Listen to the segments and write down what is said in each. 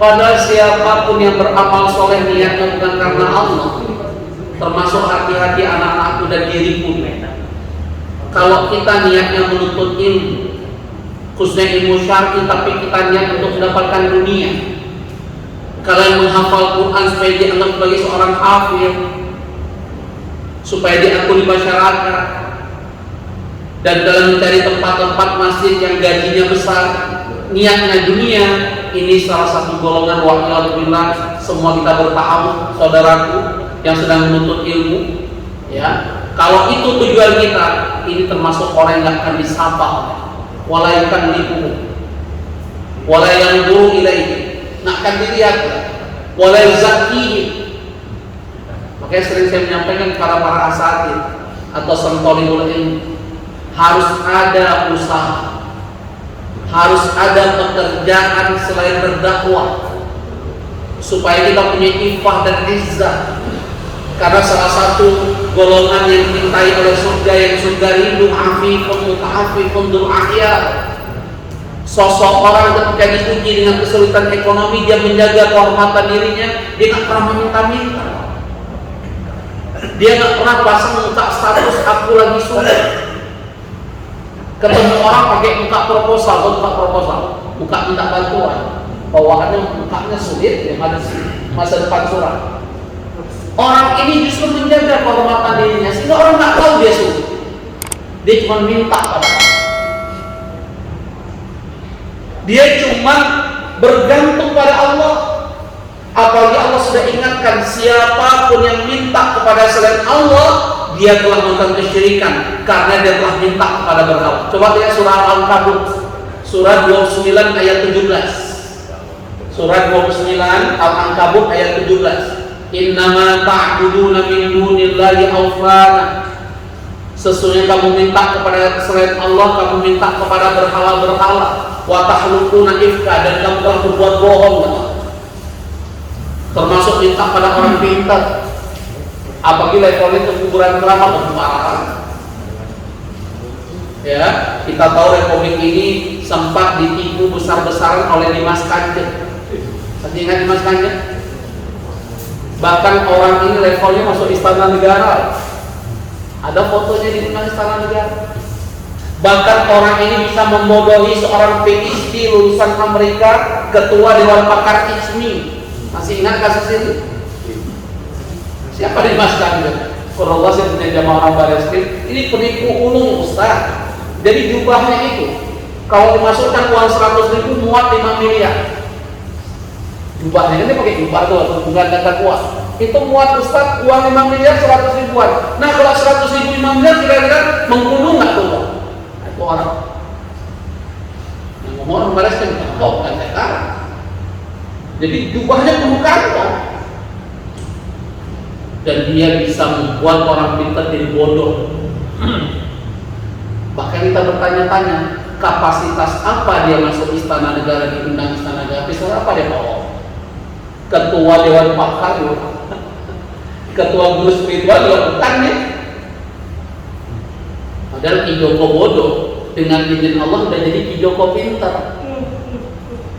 Padahal siapapun yang beramal soleh niatnya bukan karena Allah, termasuk hati-hati anak-anakku dan diriku. Kalau kita niatnya menuntut ilmu, khususnya ilmu syar'i, tapi kita niat untuk mendapatkan dunia, kalian menghafal Quran supaya dianggap sebagai seorang hafid, supaya diakui masyarakat, dan dalam mencari tempat-tempat masjid yang gajinya besar, niatnya dunia, ini salah satu golongan wa'iyadzubillah. Semua kita bertahun, saudaraku yang sedang menuntut ilmu, ya. Kalau itu tujuan kita, ini termasuk orang yang akan disapa, walaikan liku, walaikan dulu ilaihi, nak akan dilihat, walai zakihi. Makanya sering saya menyampaikan kepada para asatidz atau santolibul ilmu, harus ada usaha, harus ada pekerjaan selain berdakwah, supaya kita punya ifah dan izzah. Karena salah satu golongan yang dimintai oleh surga, yang surga rindu, afifun muta'afifun dzul ahyar. Sosok orang ketika diuji dengan kesulitan ekonomi, dia menjaga kehormatan dirinya, dia tak pernah meminta-minta, dia tak pernah pasang muka status aku lagi sulit. Ketemu orang pakai muka proposal, muka minta bantuan, bawaannya mukanya sulit, yang ada masa depan surat. Orang ini justru menjaga kehormatan dirinya, sehingga orang nggak tahu dia sulit. Dia cuma minta pada Allah. Dia cuma bergantung pada Allah. Apalagi Allah sudah ingatkan, siapapun yang minta kepada selain Allah, dia telah melakukan kesyirikan, karena dia telah minta kepada berhala. Coba lihat surah Al-Ankabut, surah 29 ayat 17. Surah 29 Al-Ankabut ayat 17. Innama ta'buduna min dunillahi awthana. Sesungguhnya kamu minta kepada selain Allah, kamu minta kepada berhala-berhala. Wa tahluquna ifka, dan kamu telah berbuat bohong. Termasuk minta pada orang pintar. Apabila levelnya ke kuburan keramat dan parah. Ya, kita tahu republik ini sempat ditipu besar-besaran oleh Dimas Kanjeng. Masih ingat Dimas Kanjeng? Bahkan orang ini levelnya masuk istana negara. Ada fotonya di istana negara. Bahkan orang ini bisa membodohi seorang PhD lulusan Amerika, ketua Dewan Pakar ISMI. Masih ingat kasus ini? Siapa Dimas Kanjeng? Kalau Allah punya jamaah orang Bareskrim, ini penipu ulung Ustaz. Jadi jubahnya itu, kalau dimasukkan uang 100.000 muat 5 miliar. Jubahnya ini pakai jubah tuh, bukan kata kuat. Itu muat Ustaz uang 5 miliar 100 ribuan. Nah kalau 100 ribu 5 miliar kira-kira menggunung nggak tuh? Nah, itu orang. Yang ngomong orang Bareskrim, oh kan sekarang. Jadi jubahnya penuh kantong. Dan dia bisa membuat orang pintar jadi bodoh. Bahkan kita bertanya-tanya, kapasitas apa dia masuk istana negara, diundang istana negara, apa dia bawa? Ketua Dewan Pakar, ketua guru spiritual juga bukan ya. Padahal Ki Joko bodoh, dengan izin Allah sudah jadi Ki Joko pintar.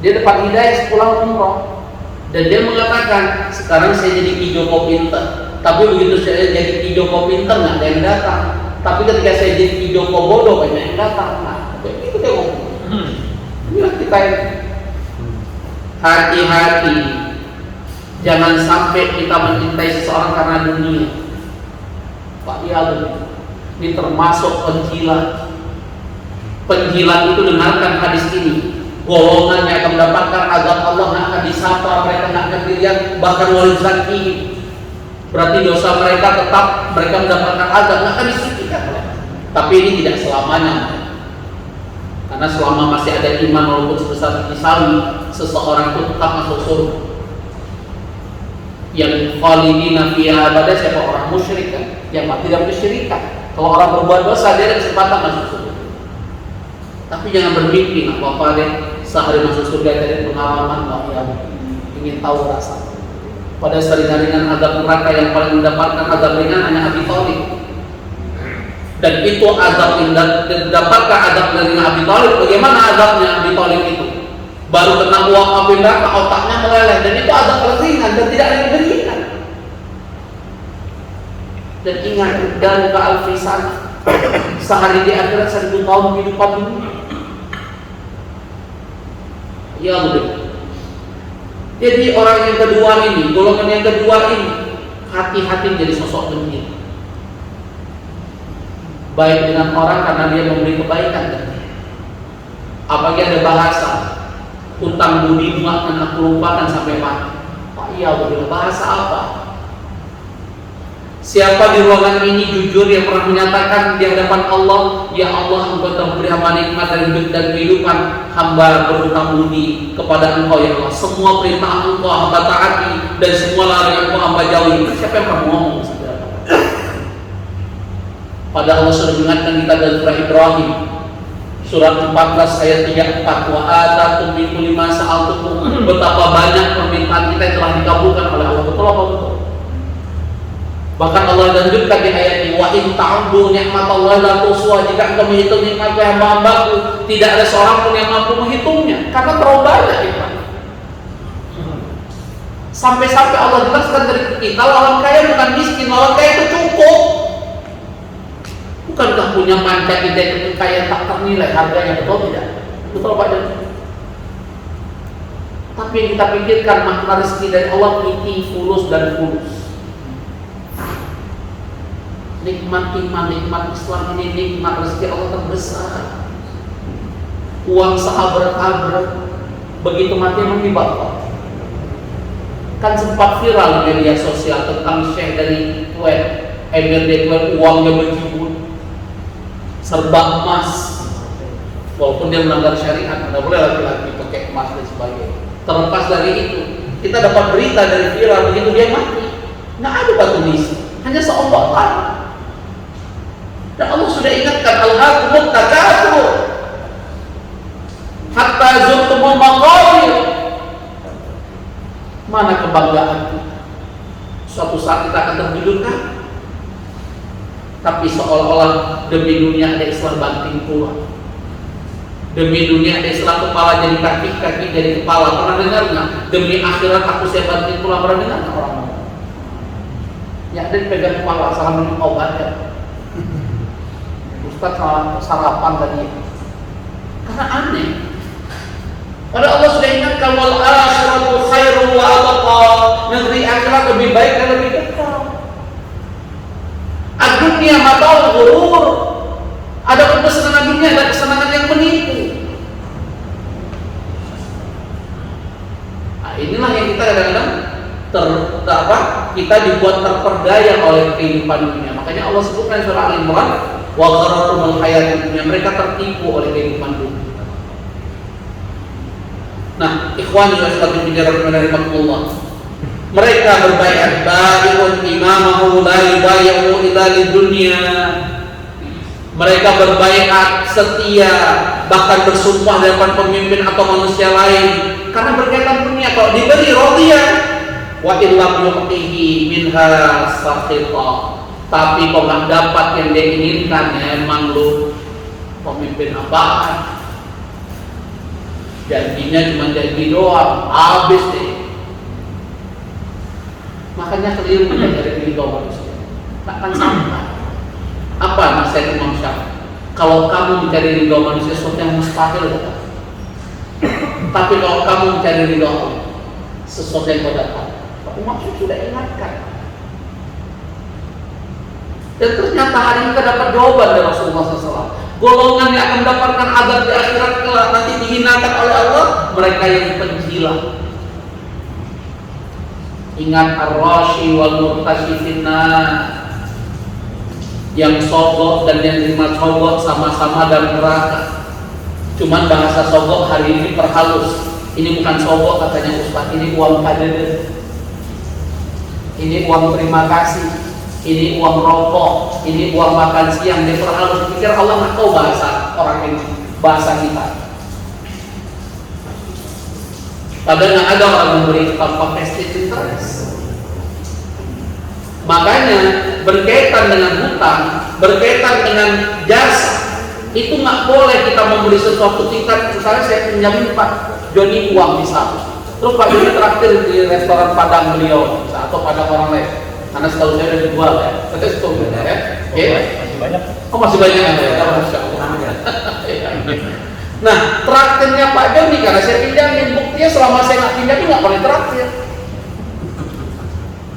Dia dapat hidayah sepulang umroh, dan dia mengatakan, sekarang saya jadi Ki Joko pintar. Tapi begitu saya jadi Ki Joko pintar, nggak ada yang datang. Tapi ketika saya jadi Ki Joko bodoh, banyak yang datang. Nah, itu dia ngomong. Inilah kita yang hati-hati. Jangan sampai kita mencintai seseorang karena dunia. Pak ini termasuk penjilat. Penjilat itu dengarkan hadis ini. Golongan yang akan mendapatkan azab Allah, yang akan disapa, mereka yang akan dilihat, bahkan wali zaki. Berarti dosa mereka tetap, mereka mendapatkan azab, yang akan disucikan. Tapi ini tidak selamanya. Karena selama masih ada iman walaupun sebesar biji sawi, seseorang itu tetap masuk surga. Yang khalidina fiha abada, siapa orang musyrik kan, yang tidak kesyirikan. Kalau orang berbuat dosa, dia ada kesempatan masuk surga. Tapi jangan bermimpi nggak apa-apa deh, sehari masuk surga dari pengalaman yang ingin tahu rasa. Pada sering-seringan azab neraka yang paling mendapatkan azab ringan hanya Abi Thalib. Dan itu azab yang mendapatkan azab dari Abi Thalib. Bagaimana azabnya Abi Thalib itu? baru kena uang api neraka otaknya meleleh, dan itu azab ringan dan tidak ada yang berikan. Dan ingat, dan ke alfisan, sehari di akhirat 1000 tahun kehidupan dunia. Ya Allah. Jadi orang yang kedua ini, golongan yang kedua ini, hati-hati jadi sosok penting. Baik dengan orang karena dia memberi kebaikan. Apalagi ada bahasa hutang budi maafkan aku lupakan sampai mati. Pak, iya betul. Bahasa apa? Siapa di ruangan ini jujur yang pernah menyatakan di hadapan Allah, ya Allah, Engkau telah memberi hamba nikmat dari hidup dan kehidupan, hamba berhutang budi kepada Engkau ya Allah. Semua perintah Engkau hamba taati dan semua larangan Engkau hamba jauhi. Siapa yang pernah ngomong? Padahal Allah sudah mengingatkan kita dalam surah Ibrahim, surat 14 ayat 34, wa atatum min kulli ma sa'altukum. Betapa banyak permintaan kita yang telah dikabulkan oleh Allah. Betul apa betul? Bahkan Allah lanjutkan di ayat ini, wa in ta'uddu ni'matallahi la tuhsuha. Jika engkau menghitung nikmat hamba-hambaku, tidak ada seorang pun yang mampu menghitungnya, karena terlalu banyak nikmat. Sampai-sampai Allah jelaskan dari kita, lawan kaya bukan miskin, lawan kaya itu cukup. Bukankah punya manca ide kekayaan tak ternilai harganya, betul tidak? Betul Pak Jan? Tapi yang kita pikirkan makna rezeki dari Allah piti, fulus dan fulus. Nikmat iman, nikmat Islam ini, nikmat rezeki Allah terbesar. Uang seabrek-abrek, begitu mati emang dibawa. Kan sempat viral di media sosial tentang Syekh dari Kuwait, Emir dari Kuwait, uangnya berjibun, serba emas. Walaupun dia melanggar syariat, tidak boleh laki-laki pakai emas dan sebagainya. Terlepas dari itu, kita dapat berita dari viral begitu dia mati, nggak ada batu nisan, hanya seombak tanah. Dan Allah sudah ingatkan, al-hakumut takatsur hatta zurtumul maqabir. Mana kebanggaan kita? Suatu saat kita akan terjudurkan, tapi seolah-olah demi dunia ada Islam banting tulang, demi dunia ada Islam kepala jadi kaki, kaki jadi kepala. Pernah dengar nggak? Demi akhirat aku saya banting tulang. Pernah dengar nggak orang? Ya, ada pegang kepala salah minum obat ya. Ustaz sarapan tadi, karena aneh. Padahal Allah sudah ingatkan, wal akhiratu khairu wa abqa. Negeri akhirat lebih baik dan lebih kekal. Ad-dunya mata'ul ghurur. Ada kesenangan dunia, ada kesenangan yang menipu. Nah, inilah yang kita kadang-kadang kita dibuat terperdaya oleh kehidupan dunia. Makanya Allah sebutkan surah Al-Imran, wa gharratumul hayatud dunya. Mereka tertipu oleh kehidupan dunia. Nah, ikhwani wa akhwati fillah, mereka berbaiat, bai'un imamahu la yubayyi'u illa lidunya. Mereka berbaiat setia, bahkan bersumpah di depan pemimpin atau manusia lain karena berkaitan dunia. Kalau diberi radiyah, wa illam yu'tihi minha sakhita. Tapi kalau nggak dapat yang dia inginkan, ya emang lu pemimpin apaan? Janjinya cuma janji doang, habis deh. Makanya keliru kita dari ridho manusia, takkan sampai. Apa nasihat Imam Syafi'i? Kalau kamu mencari ridho manusia, sesuatu yang mustahil datang. Tapi kalau kamu mencari ridho Allah, sesuatu yang kau dapat. Imam Syafi'i sudah ingatkan. Dan ternyata hari ini kita dapat jawaban dari Rasulullah SAW. Golongan yang akan mendapatkan azab di akhirat kelak nanti dihinakan oleh Allah, mereka yang penjilat. Ingat ar-rashi wal murtasyifinna, yang sogok dan yang terima sogok sama-sama dalam neraka. Cuman bahasa sogok hari ini perhalus. Ini bukan sogok katanya Ustaz, ini uang kadede, ini uang terima kasih, ini uang rokok, ini uang makan siang. Dia perhalus, pikir Allah nggak tahu bahasa orang ini, bahasa kita. Padahal nggak ada orang memberi tanpa vested interest. Makanya berkaitan dengan hutang, berkaitan dengan jasa, Itu nggak boleh kita memberi sesuatu tingkat. Misalnya saya pinjamin Pak Joni uang misalnya, terus Pak Joni traktir di restoran Padang beliau atau Padang orang lain, karena setahu saya udah dijual ya, kita itu ya. Masih banyak. Oh masih banyak ya, Masya Allah. Nah traktirnya Pak Joni karena saya pinjamin, buktinya selama saya nggak pinjamin nggak pernah traktir.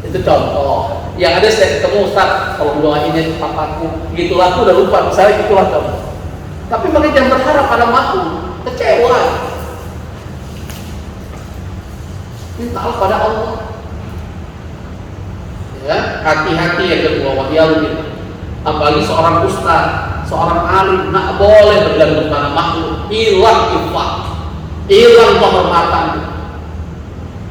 Itu contoh. Yang ada saya ketemu Ustaz, kalau doainnya papatku, gitulah aku udah lupa, misalnya gitulah kamu. Tapi mereka jangan berharap pada makhluk, kecewa. Mintalah pada Allah. Ya, hati-hati yang kedua, wahyalun. Apalagi seorang ustaz, seorang alim, nggak boleh bergantung pada makhluk, hilang infak, hilang kehormatan.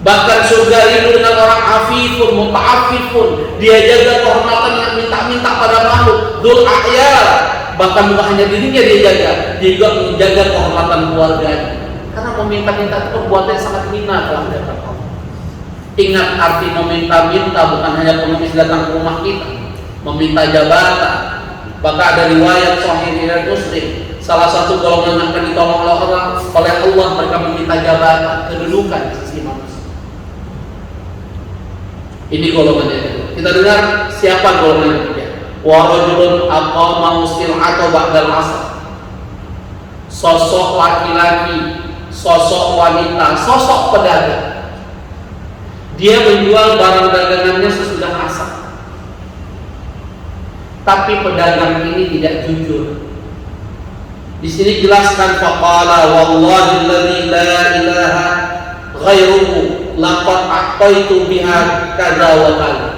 Bahkan surga rindu dengan orang afifun, muta'afifun. Dia jaga kehormatan yang minta-minta pada makhluk. Dzul a'yar. Bahkan bukan hanya dirinya dia jaga, dia juga menjaga kehormatan keluarganya. Karena meminta-minta itu perbuatan yang sangat hina dalam hadapan Allah. Ingat arti meminta-minta bukan hanya pengemis datang ke rumah kita, meminta jabatan. Bahkan ada riwayat Sahih riwayat Muslim, salah satu golongan yang akan ditolong oleh Allah mereka meminta jabatan, kedudukan di sisi manusia. Ini golongan yang kedua. Kita dengar siapa golongan yang ketiga. Wa rajulun aqama sil'ata ba'dal asr. Sosok laki-laki, sosok wanita, sosok pedagang. Dia menjual barang dagangannya sesudah asar. Tapi pedagang ini tidak jujur. Di sini jelaskan faqala wallahi alladzi la ilaha ghairuhu laqad aqaitu biha kadza wa kadza.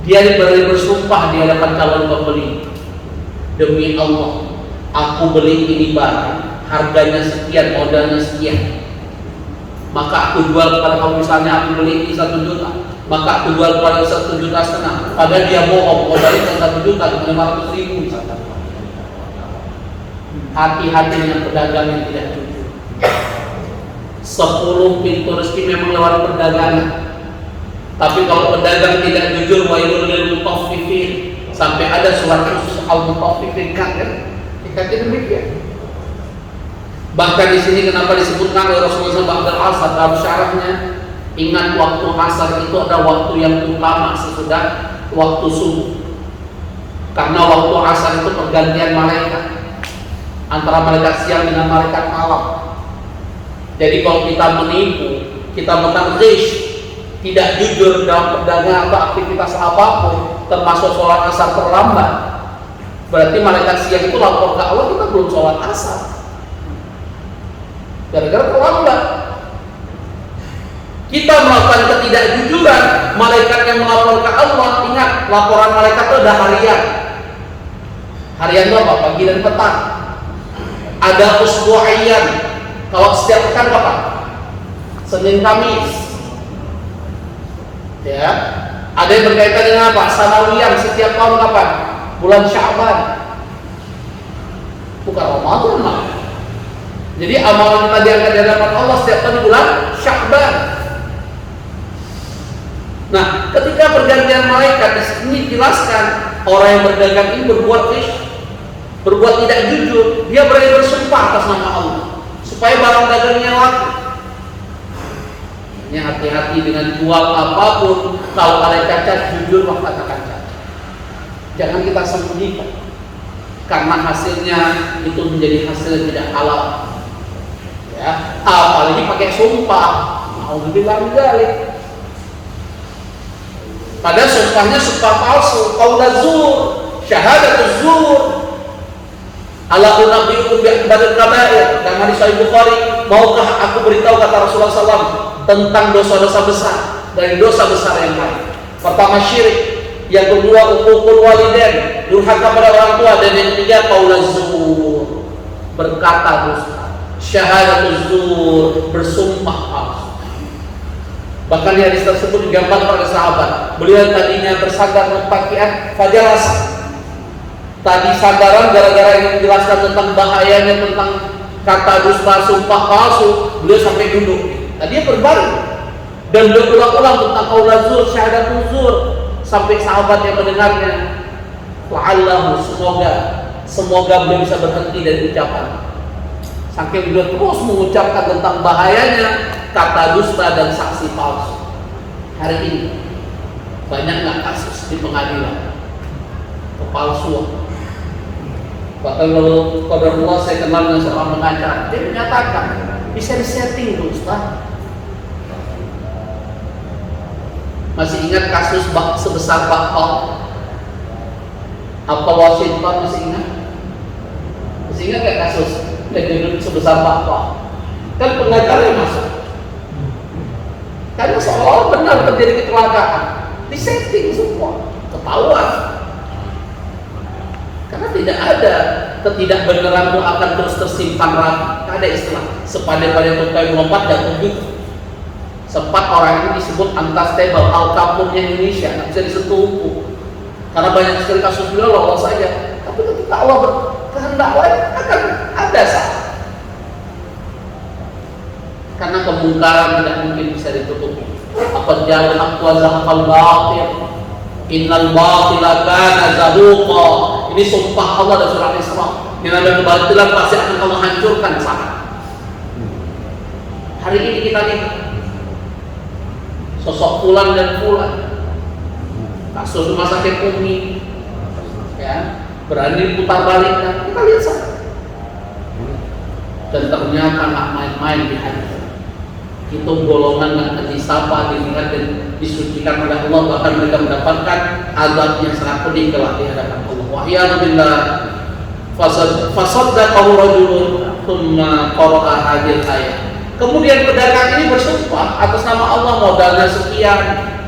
Dia bersumpah di hadapan calon pembeli, demi Allah aku beli ini barang harganya sekian, modalnya sekian, maka aku jual kepada kamu. Misalnya aku beli ini 1 juta, maka aku jual kepada 1,5 juta. Padahal dia bohong, modalnya 1 juta, 500 ribu misalnya. Hati-hati dengan pedagang yang tidak jujur. 10 pintu rezeki memang lewat perdagangan. Tapi kalau pedagang tidak jujur, wailul lil mutaffifin. Sampai ada surat khusus al-mutaffifin kan? Dikatakan demikian. Bahkan di sini kenapa disebutkan oleh Rasulullah SAW dalam syarahnya, ingat waktu asar itu ada waktu yang utama sesudah waktu subuh. Karena waktu asar itu pergantian malaikat antara malaikat siang dengan malaikat malam. Jadi kalau kita menipu, kita mentaghish, tidak jujur dalam perdagangan atau aktivitas apapun, termasuk sholat asar terlambat, berarti malaikat siang itu lapor ke Allah, kita belum sholat asar gara-gara terlambat. Kita melakukan ketidakjujuran, malaikat yang melapor ke Allah. Ingat, laporan malaikat itu ada harian. Harian itu apa? Pagi dan petang. Ada usbu'iyyan. Kalau setiap pekan apa? Senin Kamis. Ya, ada yang berkaitan dengan apa? Sanawiyan, setiap tahun kapan? Bulan Sya'ban. Bukan Ramadan lah. Jadi amalan kita diangkat di hadapan Allah setiap tahun bulan Sya'ban. Nah, ketika pergantian malaikat di sini jelaskan orang yang berdagang ini berbuat tidak jujur, dia berani bersumpah atas nama Allah supaya barang dagangnya laku. Ini hati-hati dengan jual apapun, kalau ada cacat jujur maka katakan cacat. Jangan kita sembunyikan, karena hasilnya itu menjadi hasil yang tidak halal. Ya, apalagi pakai sumpah. Mau bilang galik. Padahal sumpahnya sumpah palsu, qaulaz zur, syahadatuz zur. Ala unabbiukum bi akbaril kaba'ir. Dan hadis Sahih Bukhari, maukah aku beritahu kata Rasulullah SAW tentang dosa-dosa besar, dari dosa besar yang lain. Pertama syirik, yang kedua uququl walidain, durhaka pada orang tua, dan yang ketiga qaulaz zur, berkata dusta. Syahadatuz zur, bersumpah palsu. Bahkan di hadis tersebut digambarkan oleh sahabat. Beliau tadinya bersandar muttaqian fajalas. Tadi sadaran gara-gara ingin menjelaskan tentang bahayanya tentang kata dusta, sumpah palsu, beliau sampai duduk. Tadi dia berbaring dan beliau ulang-ulang tentang qaulaz zur, syahadatuz zur, sampai sahabat yang mendengarnya, la'allahu, semoga semoga beliau bisa berhenti dari ucapan. Saking beliau terus mengucapkan tentang bahayanya kata dusta dan saksi palsu. Hari ini banyak nggak kasus di pengadilan kepalsuan? Bahkan kalau qadarullah saya kenal dengan seorang pengacara, dia menyatakan bisa disetting tuh Ustaz. Masih ingat kasus sebesar bakpao? Apa Washington masih ingat? Masih ingat nggak kasus yang sebesar bakpao? Kan pengacaranya masuk. Karena seolah benar terjadi kecelakaan, disetting semua, ketahuan. Karena tidak ada ketidakbenaran itu akan terus tersimpan rapi. Ada istilah sepandai-pandai tupai melompat jatuh juga. Sempat orang ini disebut unstable, Al Capone Indonesia, nggak bisa disentuh hukum. Karena banyak sekali kasus beliau lolos saja. Tapi ketika Allah berkehendak lain akan ada salah. Karena kemungkaran tidak mungkin bisa ditutupi. Apa jalan haq wa zahaqal batil. Innal batila kana zahuqa. Ini sumpah Allah dan surah Isra. Yang ada kebatilan pasti akan Allah hancurkan sangat. Hari ini kita lihat sosok Fulan dan Fulan, kasus rumah sakit Umi, ya, berani putar balikkan. Kita lihat saja. Dan ternyata nggak main-main di hati. Itu golongan yang akan disapa, dilihat dan disucikan oleh Allah, bahkan mereka mendapatkan azab yang sangat pedih kelak di hadapan Allah. Wahyana billah fasaddaqahu rajulun thumma qara'a hadhihi ayat. Kemudian pedagang ini bersumpah atas nama Allah, modalnya sekian,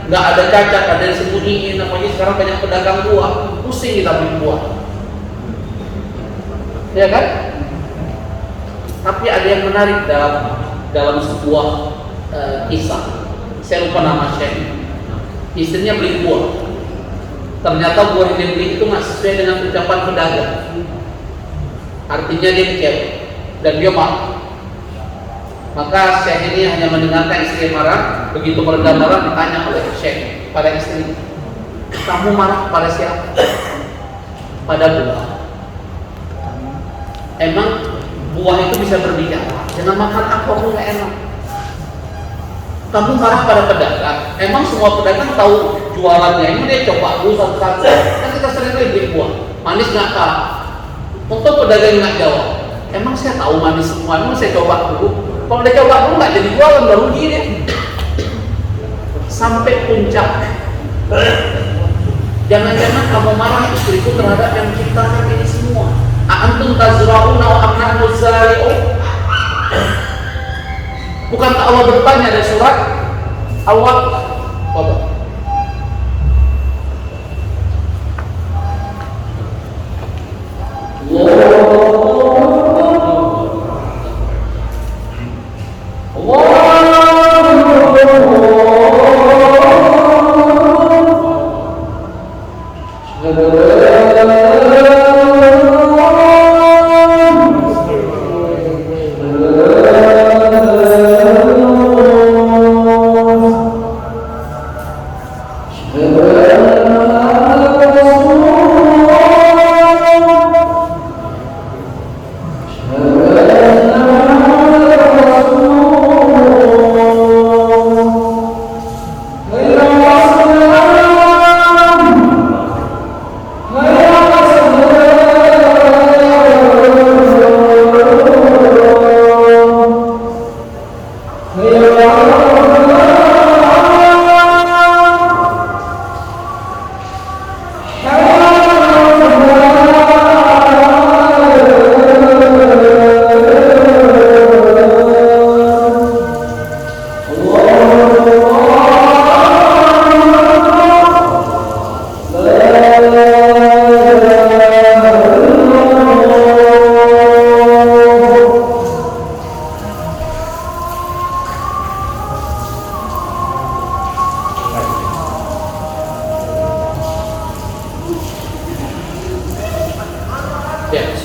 nggak ada cacat, ada yang sembunyiin. Namanya sekarang banyak pedagang buah, pusing kita beli buah, ya kan? Tapi ada yang menarik dalam sebuah kisah. Saya lupa nama Syekh. Istrinya beli buah. Ternyata buah yang dia beli itu nggak sesuai dengan ucapan pedagang. Artinya dia kecewa dan dia marah. Maka Syekh ini hanya mendengarkan istri marah. Begitu mereda marah, ditanya oleh Syekh pada istri, kamu marah pada siapa? Pada buah. Emang buah itu bisa berbicara? Jangan makan apapun nggak enak. Kamu marah pada pedagang? Emang semua pedagang tahu jualannya? Emang dia coba dulu satu-satu? Kan kita sering beli buah, manis nggak kah? Untuk pedagang nggak jawab. Emang saya tahu manis semua? Emang saya coba dulu? Kalau dia coba dulu nggak jadi jualan, baru gini. Sampai puncak. Jangan-jangan kamu marah istriku terhadap yang menciptakan ini semua? Antum tazra'una wa amna'nu zari'un. Bukankah Allah bertanya dari surat Allah?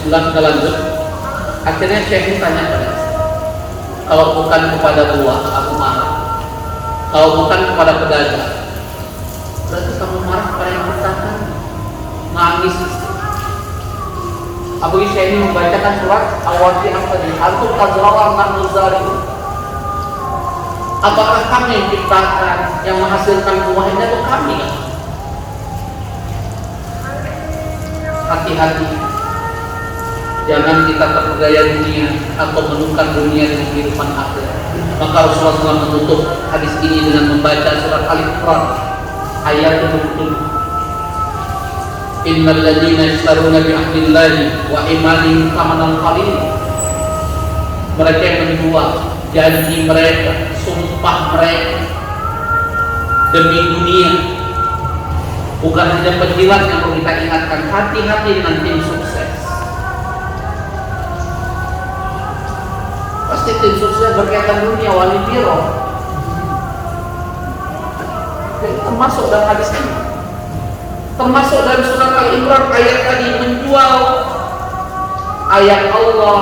Setelah kita lanjut, akhirnya Syekh ini tanya pada saya, kalau bukan kepada buah, aku marah. Kalau bukan kepada pedagang, berarti kamu marah kepada yang menciptakan. Nangis. Abu Isya ini membacakan surat Al-Waqi'ah tadi. Antum tazrawar nahnu zari'un. Apakah kami yang ciptakan, yang menghasilkan buahnya atau kami? Hati-hati, jangan kita terpedaya dunia atau menukar dunia dengan kehidupan akhirat. Maka Rasulullah SAW menutup hadis ini dengan membaca surat Al-Imran ayat 77. Innal ladzina yashtaruna bi ahdillahi wa imanihim thamanan qalil. Mereka yang menjual janji mereka, sumpah mereka demi dunia. Bukan hanya penjilat yang perlu kita ingatkan, hati-hati dengan tim sukses. Pasti tim sukses berkaitan dunia, wali biro. Jadi termasuk dalam hadis ini, termasuk dalam surat Al-Imran ayat tadi, menjual ayat Allah,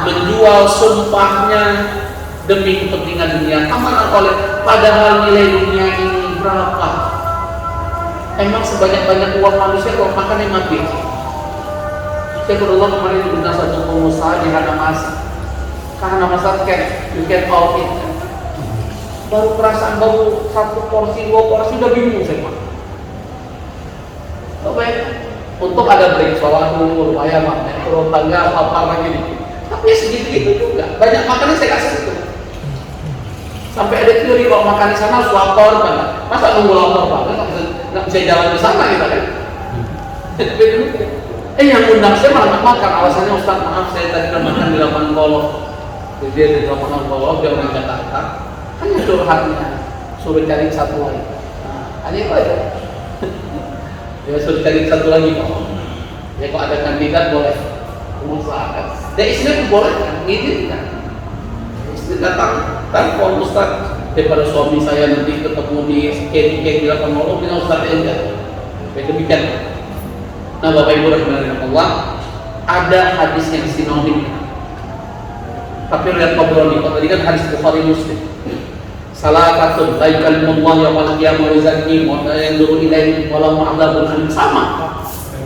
menjual sumpahnya demi kepentingan dunia. Amanah oleh, padahal nilai dunia ini berapa? Emang sebanyak-banyak uang manusia kalau makan yang mati. Syekhullah kemarin diundang satu pengusaha di Hanamasa. Karena Hanamasa you can all it. Baru perasaan baru satu porsi, dua porsi udah bingung saya. Oke, untuk ada break sholat dulu, lumayan lah, turun tangga apa lagi nih. Tapi ya segitu-gitu juga. Banyak makanan saya kasih itu. Sampai ada teori kalau makan di sana harus lapor banget. Masa nunggu lapor banget? Nggak bisa jalan di sana gitu kan? Yang undang saya malah makan. Alasannya Ustaz, maaf saya tadi udah makan di lapangan golf. Jadi dia di lapangan golf, dia orang Jakarta. Hanya curhatnya, suruh cari satu lagi. Nah, hanya itu aja. Ya suruh cari satu lagi kok. Ya kok ada kandidat boleh mengusahakan. Dan istrinya boleh kan? Ngizinkan. Istri datang, telepon Ustaz, daripada suami saya nanti ketemu di skate di lapangan golf, bilang Ustaz enggak. Kayak demikian. Nah Bapak Ibu rahimahullah Allah, ada hadis yang sinonim. Tapi lihat ngobrol nih, tadi kan hadis Bukhari Muslim. Salah satu baik kalimullah yaumil qiyamah wa zakki wa yang dulu ilaih walau ma'adzabun sama.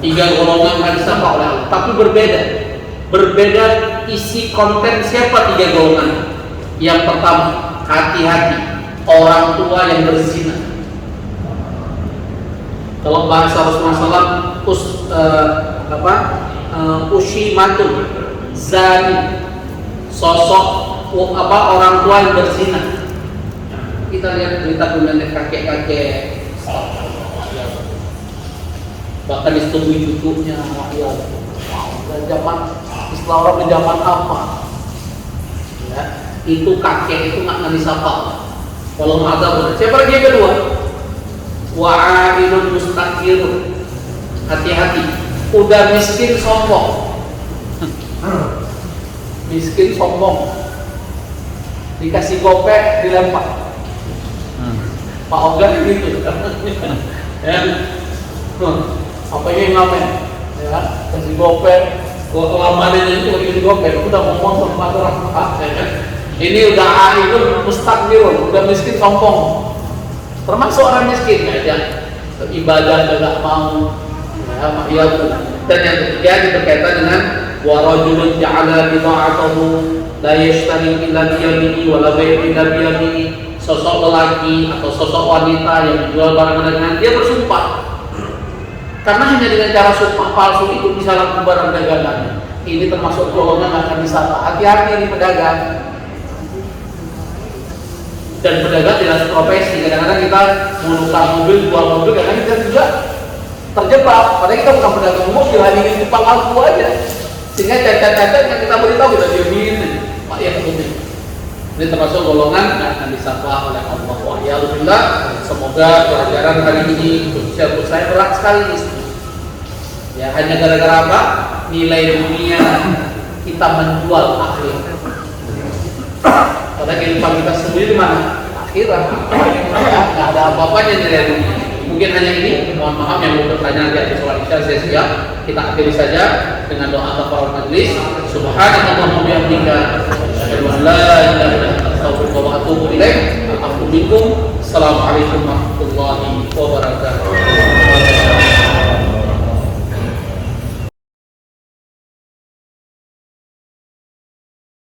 Tiga golongan hadis apa oleh Allah, tapi berbeda isi konten. Siapa tiga golongan? Yang pertama, hati-hati orang tua yang berzina. Kalau bahasa Rasulullah SAW, usyimatun zani, sosok orang tua yang berzina. Kita lihat berita kemudian kakek-kakek, bahkan disetujui cucunya, ya, zaman Islam zaman apa? Ya, itu kakek itu nggak ngasih sapa. Kalau nggak ada, siapa lagi yang kedua? Wa'ilun mustakirun. Hati-hati, udah miskin sombong. Miskin sombong, dikasih gopek dilempar. Pak Ogan gitu. Ya. Apa yang ngamen? Ya, kasih gopek. Lamarin itu kasih gopek, udah ngomong sama orang. Ini udah itu mustakbirun, udah miskin sombong. Termasuk orang miskin aja, ibadah tidak mau, ya, dan yang ketiga berkaitan dengan warajulun ja'ala bida'atahu la yashtari illa biyamini wa la bai'u illa biyamini. Sosok lelaki atau sosok wanita yang menjual barang dagangan, dia bersumpah. Karena hanya dengan cara sumpah palsu itu bisa laku barang dagangan. Ini termasuk golongan akan disapa. Hati-hati ini pedagang. Dan pedagang tidak profesi. Kadang-kadang kita menukar mobil, jual mobil, kadang-kadang kita juga terjebak. Padahal kita bukan pedagang mobil, hanya ingin numpang aku aja. Sehingga cacat-cacat yang kita beritahu kita diamin. Pak ya betul. Ini termasuk golongan yang akan disapa oleh Allah. Alhamdulillah, semoga pelajaran hari ini khususnya untuk saya berat sekali. Ya hanya gara-gara apa? Nilai dunia kita menjual akhirat. Pada kehidupan kita sendiri mana? Akhirat. Ya, nggak ada apa-apanya nilai dunia. Mungkin hanya ini. Mohon maaf yang mau bertanya nanti atas soal isya saya siap. Kita akhiri saja dengan doa kafaratul majlis. Subhanallahumma wa bihamdika, asyhadu an la ilaha illa anta, astaghfiruka wa atubu ilaik. Assalamualaikum warahmatullahi wabarakatuh.